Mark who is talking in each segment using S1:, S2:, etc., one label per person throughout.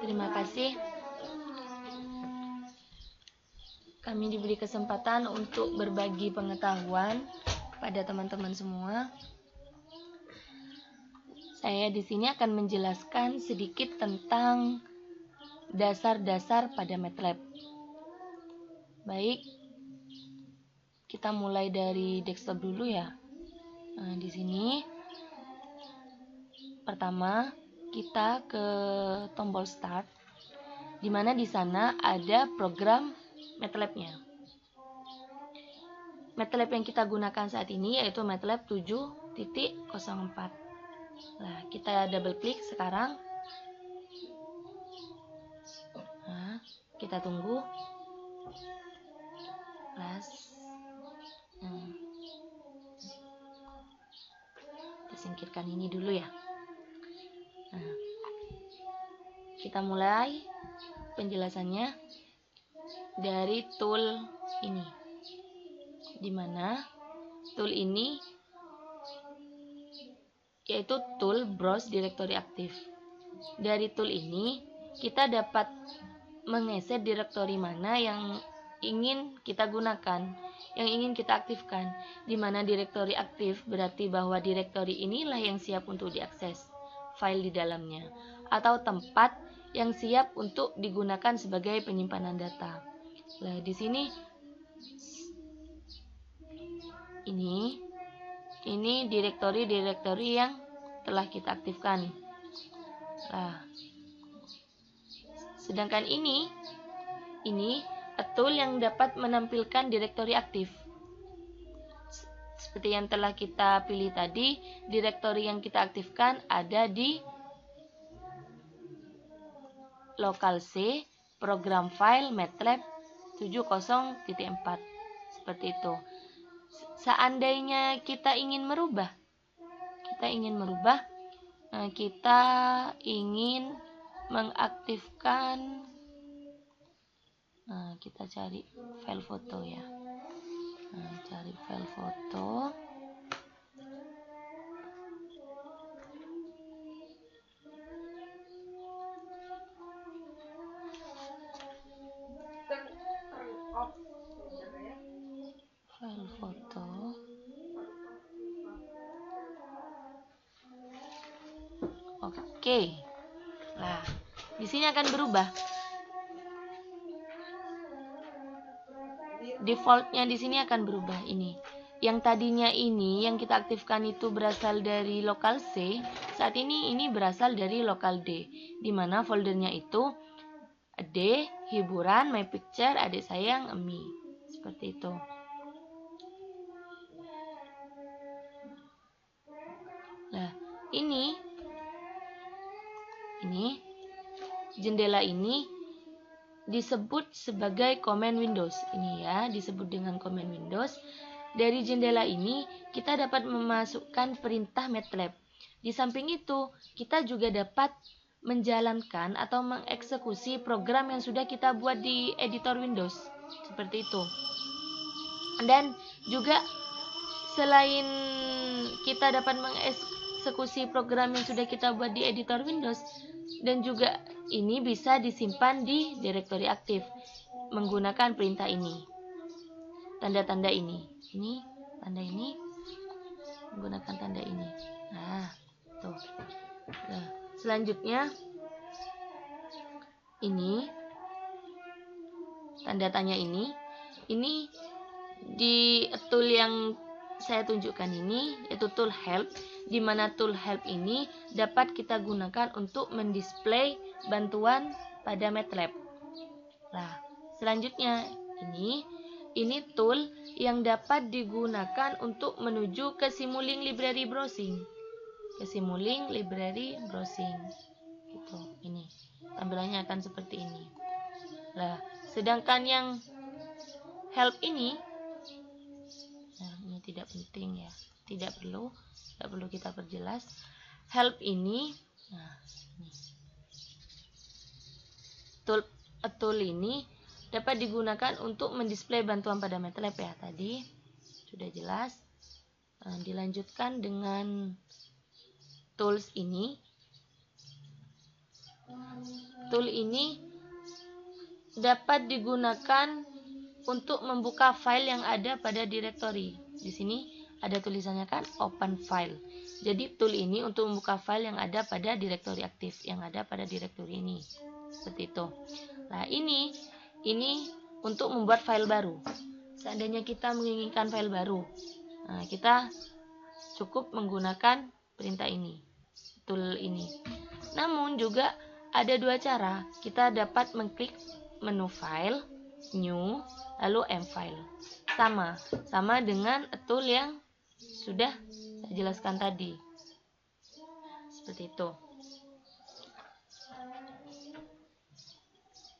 S1: Terima kasih. Kami diberi kesempatan untuk berbagi pengetahuan pada teman-teman semua. Saya di sini akan menjelaskan sedikit tentang dasar-dasar pada MATLAB. Baik, kita mulai dari desktop dulu ya. Nah, di sini pertama kita ke tombol Start, di mana di sana ada program MATLAB-nya. MATLAB yang kita gunakan saat ini yaitu MATLAB 7.04. Nah, kita double klik sekarang. Nah, kita tunggu. Kita singkirkan ini dulu ya. Nah, kita mulai penjelasannya dari tool ini, dimana tool ini yaitu tool browse directory aktif. Dari tool ini kita dapat menggeser direktori mana yang ingin kita gunakan, yang ingin kita aktifkan. Dimana direktori aktif berarti bahwa direktori inilah yang siap untuk diakses file di dalamnya, atau tempat yang siap untuk digunakan sebagai penyimpanan data. Nah, di sini ini direktori-direktori yang telah kita aktifkan. Nah, sedangkan ini tool yang dapat menampilkan direktori aktif. Seperti yang telah kita pilih tadi, direktori yang kita aktifkan ada di lokal C, program file MATLAB 70.4. Seperti itu. Seandainya kita ingin merubah, kita ingin mengaktifkan, kita cari file foto ya. Cari file foto. File foto. Oke. Nah, di sini akan berubah. Defaultnya di sini akan berubah ini. Yang tadinya yang kita aktifkan itu berasal dari lokal C, saat ini berasal dari lokal D, di mana foldernya itu D, hiburan, my picture, adik sayang, Emi. Seperti itu. Nah, ini jendela ini disebut sebagai command Windows. Ini ya, disebut dengan command Windows. Dari jendela ini kita dapat memasukkan perintah MATLAB. Di samping itu, kita juga dapat menjalankan atau mengeksekusi program yang sudah kita buat di editor Windows. Seperti itu. Dan juga selain kita dapat mengeksekusi program yang sudah kita buat di editor Windows, dan juga ini bisa disimpan di direktori aktif menggunakan perintah ini. Tanda-tanda ini. Tanda ini menggunakan tanda ini. Nah, tuh. Nah, selanjutnya ini tanda tanya ini di tool yang saya tunjukkan ini yaitu tool help, di mana tool help ini dapat kita gunakan untuk mendisplay bantuan pada MATLAB. Nah, selanjutnya ini tool yang dapat digunakan untuk menuju ke Simulink Library Browsing. Gitu. Ini tampilannya akan seperti ini. Nah, sedangkan yang help ini tidak penting ya, tidak perlu kita perjelas. Help ini, tool ini dapat digunakan untuk mendisplay bantuan pada MATLAB ya, tadi sudah jelas. Dilanjutkan dengan tools ini. Tool ini dapat digunakan untuk membuka file yang ada pada direktori. Di sini ada tulisannya kan, open file. Jadi tool ini untuk membuka file yang ada pada direktori aktif, yang ada pada direktori ini. Seperti itu. Nah, ini untuk membuat file baru. Seandainya kita menginginkan file baru, nah, kita cukup menggunakan perintah ini, tool ini. Namun juga ada dua cara. Kita dapat mengklik menu file, new, lalu mfile. Sama dengan tool yang sudah saya jelaskan tadi. Seperti itu.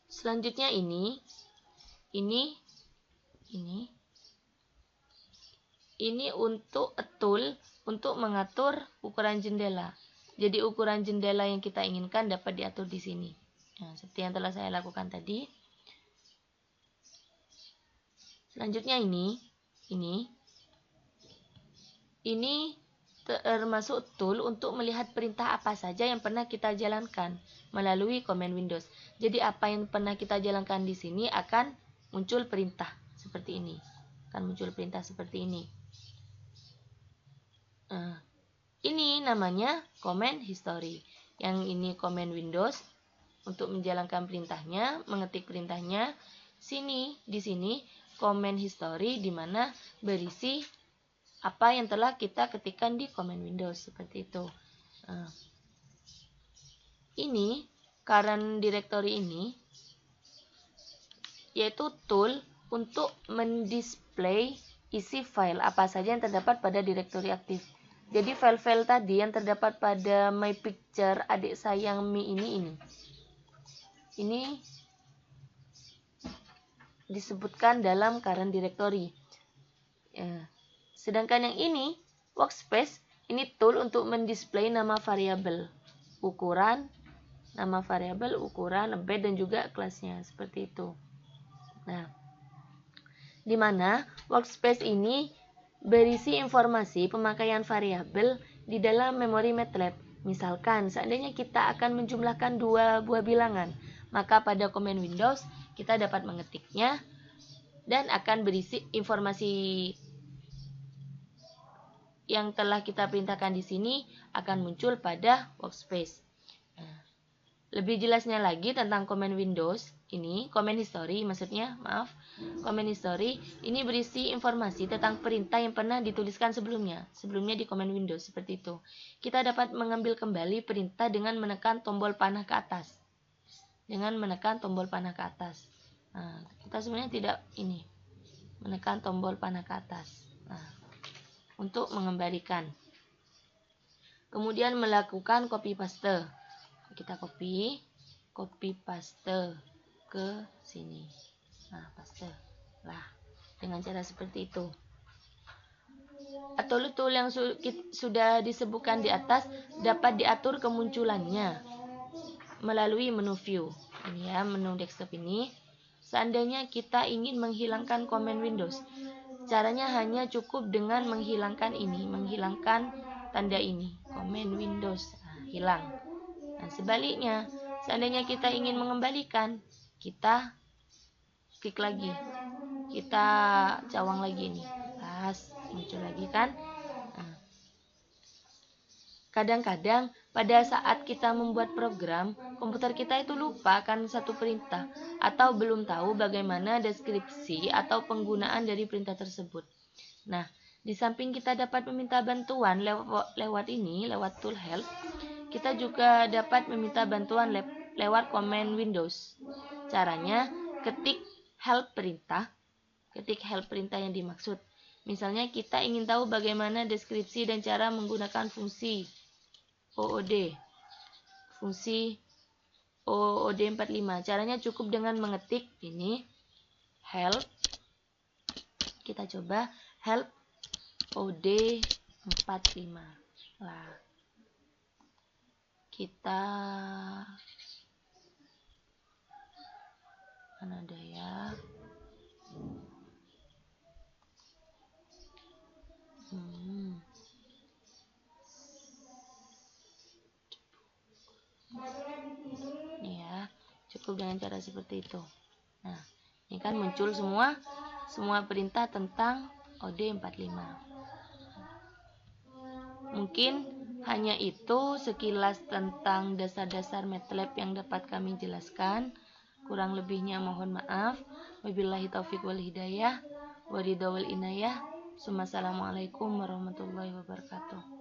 S1: Selanjutnya ini untuk tool untuk mengatur ukuran jendela. Jadi ukuran jendela yang kita inginkan dapat diatur di sini. Nah, seperti yang telah saya lakukan tadi. Selanjutnya ini termasuk tool untuk melihat perintah apa saja yang pernah kita jalankan melalui command Windows. Jadi apa yang pernah kita jalankan di sini akan muncul perintah seperti ini. Ini namanya command history. Yang ini command Windows untuk menjalankan perintahnya, mengetik perintahnya. Di sini command history di mana berisi apa yang telah kita ketikkan di command Windows seperti itu. Ini current directory ini yaitu tool untuk mendisplay isi file apa saja yang terdapat pada direktori aktif. Jadi file-file tadi yang terdapat pada my picture adik sayang Mi ini disebutkan dalam current directory. Sedangkan yang ini workspace, ini tool untuk mendisplay nama variabel, ukuran, bed dan juga kelasnya seperti itu. Nah, di mana workspace ini berisi informasi pemakaian variabel di dalam memori MATLAB. Misalkan, seandainya kita akan menjumlahkan dua buah bilangan, maka pada command Windows kita dapat mengetiknya dan akan berisi informasi yang telah kita perintahkan di sini akan muncul pada workspace. Lebih jelasnya lagi tentang command Windows ini, command history command history ini berisi informasi tentang perintah yang pernah dituliskan sebelumnya di command Windows seperti itu. Kita dapat mengambil kembali perintah dengan menekan tombol panah ke atas. Nah, kita sebenarnya tidak menekan tombol panah ke atas. Nah, untuk mengembalikan. Kemudian melakukan copy paste. Kita copy paste ke sini. Nah, paste lah dengan cara seperti itu. Atau tool yang sudah disebutkan di atas dapat diatur kemunculannya melalui menu view. Ini ya, menu desktop ini. Seandainya kita ingin menghilangkan command Windows, caranya hanya cukup dengan menghilangkan tanda ini, command Windows. Nah, hilang. Nah, sebaliknya, seandainya kita ingin mengembalikan, kita klik lagi, kita cawang lagi nih, muncul lagi kan. Nah, kadang-kadang pada saat kita membuat program, komputer kita itu lupa akan satu perintah atau belum tahu bagaimana deskripsi atau penggunaan dari perintah tersebut. Nah, di samping kita dapat meminta bantuan lewat tool help, kita juga dapat meminta bantuan lewat command Windows. Caranya, ketik help perintah yang dimaksud. Misalnya kita ingin tahu bagaimana deskripsi dan cara menggunakan fungsi OOD 45. Caranya cukup dengan mengetik ini help. Kita coba help OD 45. Lah, kita mana ada ya? Cukup dengan cara seperti itu. Nah, ini kan muncul semua perintah tentang OD45. Mungkin hanya itu sekilas tentang dasar-dasar MATLAB yang dapat kami jelaskan. Kurang lebihnya mohon maaf. Wabillahi taufiq wal hidayah. Waridha wal inayah. Wassalamualaikum warahmatullahi wabarakatuh.